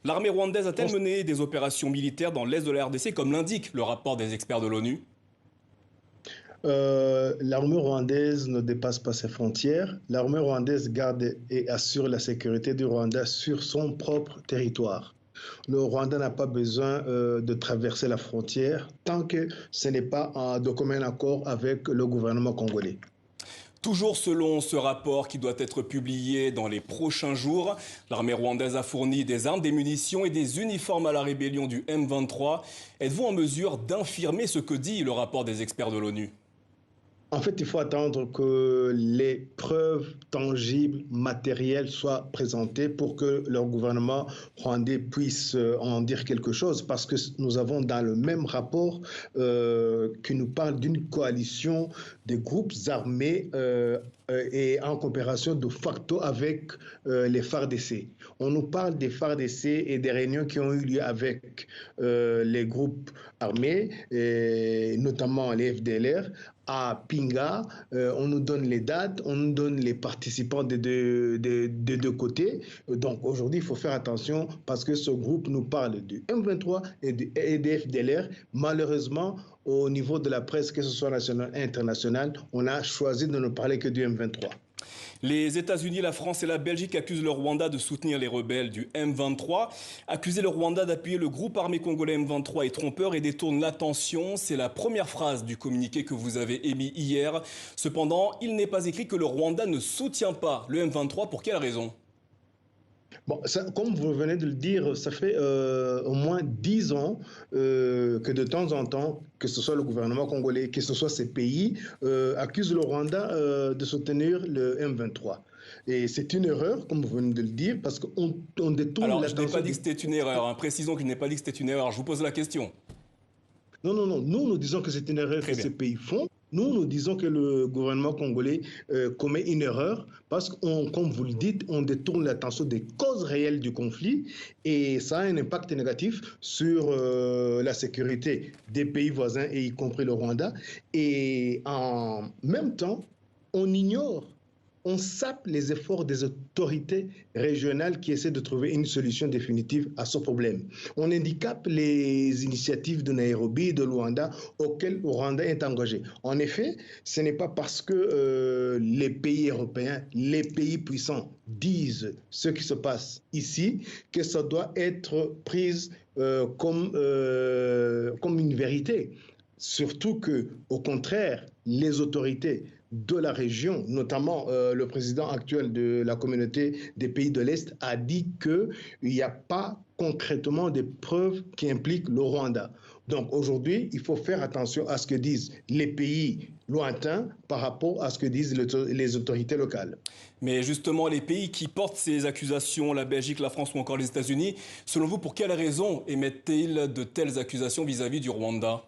L'armée rwandaise a-t-elle mené des opérations militaires dans l'est de la RDC, comme l'indique le rapport des experts de l'ONU? L'armée rwandaise ne dépasse pas ses frontières. L'armée rwandaise garde et assure la sécurité du Rwanda sur son propre territoire. Le Rwanda n'a pas besoin de traverser la frontière tant que ce n'est pas de commun accord avec le gouvernement congolais. Toujours selon ce rapport qui doit être publié dans les prochains jours, l'armée rwandaise a fourni des armes, des munitions et des uniformes à la rébellion du M23. Êtes-vous en mesure d'infirmer ce que dit le rapport des experts de l'ONU? En fait, il faut attendre que les preuves tangibles, matérielles soient présentées pour que leur gouvernement rwandais puisse en dire quelque chose. Parce que nous avons dans le même rapport qui nous parle d'une coalition de groupes armés et en coopération de facto avec les FARDC. On nous parle des FARDC et des réunions qui ont eu lieu avec les groupes armés, et notamment les FDLR, à Pinga. On nous donne les dates, on nous donne les participants des deux côtés. Donc aujourd'hui, il faut faire attention parce que ce groupe nous parle du M23 et des FDLR. Malheureusement, au niveau de la presse, que ce soit nationale et internationale, on a choisi de ne parler que du M23. Les États-Unis, la France et la Belgique accusent le Rwanda de soutenir les rebelles du M23. Accuser le Rwanda d'appuyer le groupe armé congolais M23 est trompeur et détourne l'attention. C'est la première phrase du communiqué que vous avez émis hier. Cependant, il n'est pas écrit que le Rwanda ne soutient pas le M23. Pour quelle raison ? Bon, ça, comme vous venez de le dire, ça fait au moins 10 ans que de temps en temps, que ce soit le gouvernement congolais, que ce soit ces pays, accusent le Rwanda de soutenir le M23. Et c'est une erreur, comme vous venez de le dire, parce qu'on détourne l'attention. Alors, je n'ai pas dit que c'était une erreur. Hein. Précisons que je n'ai pas dit que c'était une erreur. Je vous pose la question. Non, non, non. Nous disons que c'est une erreur que ces pays font. Nous disons que le gouvernement congolais commet une erreur parce que, comme vous le dites, on détourne l'attention des causes réelles du conflit et ça a un impact négatif sur la sécurité des pays voisins, et y compris le Rwanda. Et en même temps, on sape les efforts des autorités régionales qui essaient de trouver une solution définitive à ce problème. On handicape les initiatives de Nairobi et de Luanda auxquelles le Rwanda est engagé. En effet, ce n'est pas parce que les pays européens, les pays puissants disent ce qui se passe ici que ça doit être pris comme une vérité. Surtout que, au contraire, les autorités de la région, notamment le président actuel de la communauté des pays de l'Est, a dit qu'il n'y a pas concrètement des preuves qui impliquent le Rwanda. Donc aujourd'hui, il faut faire attention à ce que disent les pays lointains par rapport à ce que disent les autorités locales. Mais justement, les pays qui portent ces accusations, la Belgique, la France ou encore les États-Unis, selon vous, pour quelles raisons émettent-ils de telles accusations vis-à-vis du Rwanda ?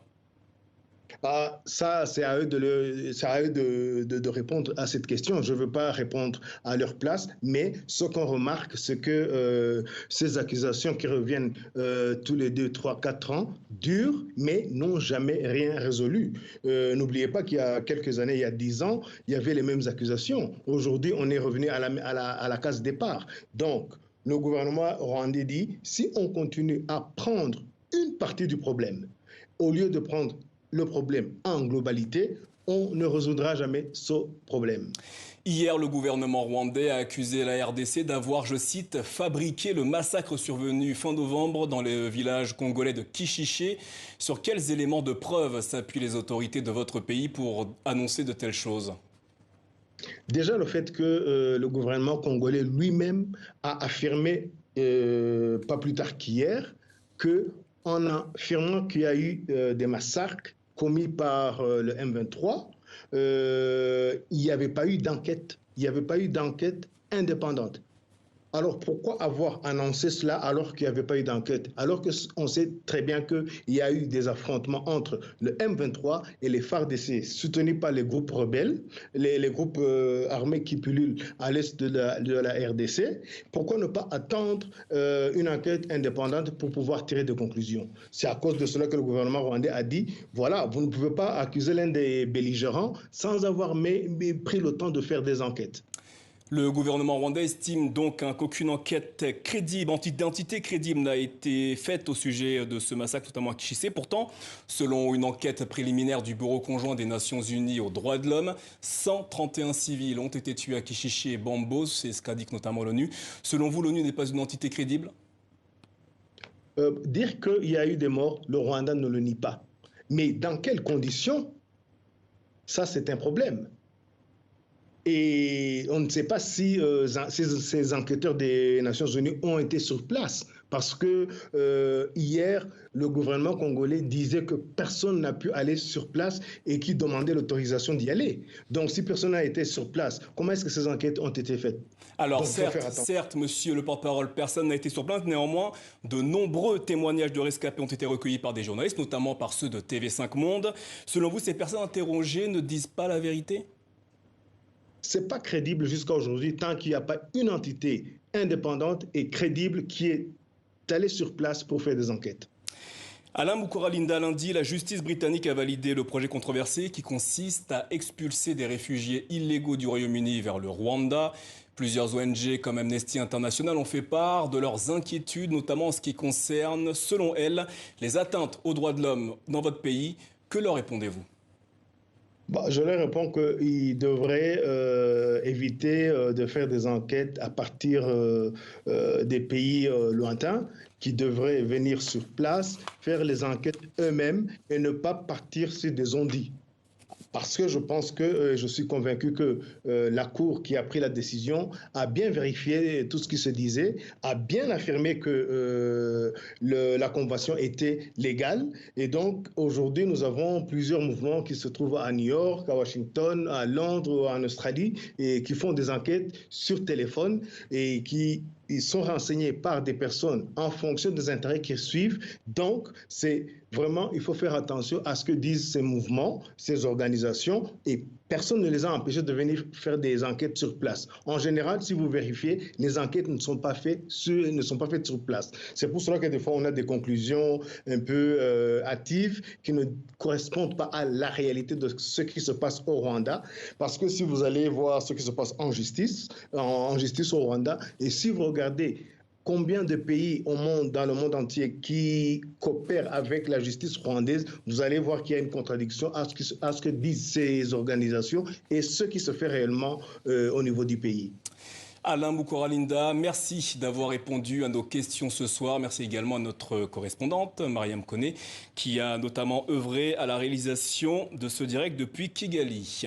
Ça, c'est à eux de répondre à cette question. Je ne veux pas répondre à leur place, mais ce qu'on remarque, c'est que ces accusations qui reviennent tous les 2, 3, 4 ans durent, mais n'ont jamais rien résolu. N'oubliez pas qu'il y a quelques années, il y a 10 ans, il y avait les mêmes accusations. Aujourd'hui, on est revenu à la case départ. Donc, le gouvernement rwandais dit, si on continue à prendre une partie du problème, au lieu de prendre le problème en globalité, on ne résoudra jamais ce problème. Hier, le gouvernement rwandais a accusé la RDC d'avoir, je cite, fabriqué le massacre survenu fin novembre dans le village congolais de Kishiché. Sur quels éléments de preuve s'appuient les autorités de votre pays pour annoncer de telles choses ? Déjà, le fait que le gouvernement congolais lui-même a affirmé, pas plus tard qu'hier, qu'en affirmant qu'il y a eu des massacres commis par le M23, il n'y avait pas eu d'enquête. Il n'y avait pas eu d'enquête indépendante. Alors pourquoi avoir annoncé cela alors qu'il n'y avait pas eu d'enquête? Alors qu'on sait très bien qu'il y a eu des affrontements entre le M23 et les FARDC, soutenus par les groupes rebelles, les groupes armés qui pullulent à l'est de la RDC. Pourquoi ne pas attendre une enquête indépendante pour pouvoir tirer des conclusions? C'est à cause de cela que le gouvernement rwandais a dit, voilà, vous ne pouvez pas accuser l'un des belligérants sans avoir pris le temps de faire des enquêtes. Le gouvernement rwandais estime donc qu'aucune enquête crédible, d'identité crédible n'a été faite au sujet de ce massacre, notamment à Kichissé. Pourtant, selon une enquête préliminaire du Bureau conjoint des Nations Unies aux droits de l'homme, 131 civils ont été tués à Kichiché et Bambos, c'est ce qu'indique notamment l'ONU. Selon vous, l'ONU n'est pas une entité crédible? Dire qu'il y a eu des morts, le Rwanda ne le nie pas. Mais dans quelles conditions? Ça, c'est un problème. Et on ne sait pas si ces enquêteurs des Nations Unies ont été sur place. Parce que hier, le gouvernement congolais disait que personne n'a pu aller sur place et qui demandait l'autorisation d'y aller. Donc, si personne n'a été sur place, comment est-ce que ces enquêtes ont été faites? Alors, certes, monsieur le porte-parole, personne n'a été sur place. Néanmoins, de nombreux témoignages de rescapés ont été recueillis par des journalistes, notamment par ceux de TV5 Monde. Selon vous, ces personnes interrogées ne disent pas la vérité? C'est pas crédible jusqu'à aujourd'hui tant qu'il n'y a pas une entité indépendante et crédible qui est allée sur place pour faire des enquêtes. Alain Mukuralinda, lundi, la justice britannique a validé le projet controversé qui consiste à expulser des réfugiés illégaux du Royaume-Uni vers le Rwanda. Plusieurs ONG comme Amnesty International ont fait part de leurs inquiétudes, notamment en ce qui concerne, selon elles, les atteintes aux droits de l'homme dans votre pays. Que leur répondez-vous? Je leur réponds qu'ils devraient éviter de faire des enquêtes à partir des pays lointains, qui devraient venir sur place, faire les enquêtes eux-mêmes et ne pas partir sur des on-dit. Parce que je pense que je suis convaincu que la Cour qui a pris la décision a bien vérifié tout ce qui se disait, a bien affirmé que la convention était légale. Et donc aujourd'hui, nous avons plusieurs mouvements qui se trouvent à New York, à Washington, à Londres, en Australie, et qui font des enquêtes sur téléphone et qui ils sont renseignés par des personnes en fonction des intérêts qu'ils suivent. Donc, c'est vraiment, il faut faire attention à ce que disent ces mouvements, ces organisations, et personne ne les a empêchés de venir faire des enquêtes sur place. En général, si vous vérifiez, les enquêtes ne sont pas faites sur place. C'est pour cela que des fois, on a des conclusions un peu hâtives qui ne correspondent pas à la réalité de ce qui se passe au Rwanda. Parce que si vous allez voir ce qui se passe en justice au Rwanda, et si vous regardez combien de pays dans le monde entier qui coopèrent avec la justice rwandaise, vous allez voir qu'il y a une contradiction à ce que disent ces organisations et ce qui se fait réellement au niveau du pays. Alain Mukuralinda, merci d'avoir répondu à nos questions ce soir. Merci également à notre correspondante, Mariam Koné, qui a notamment œuvré à la réalisation de ce direct depuis Kigali.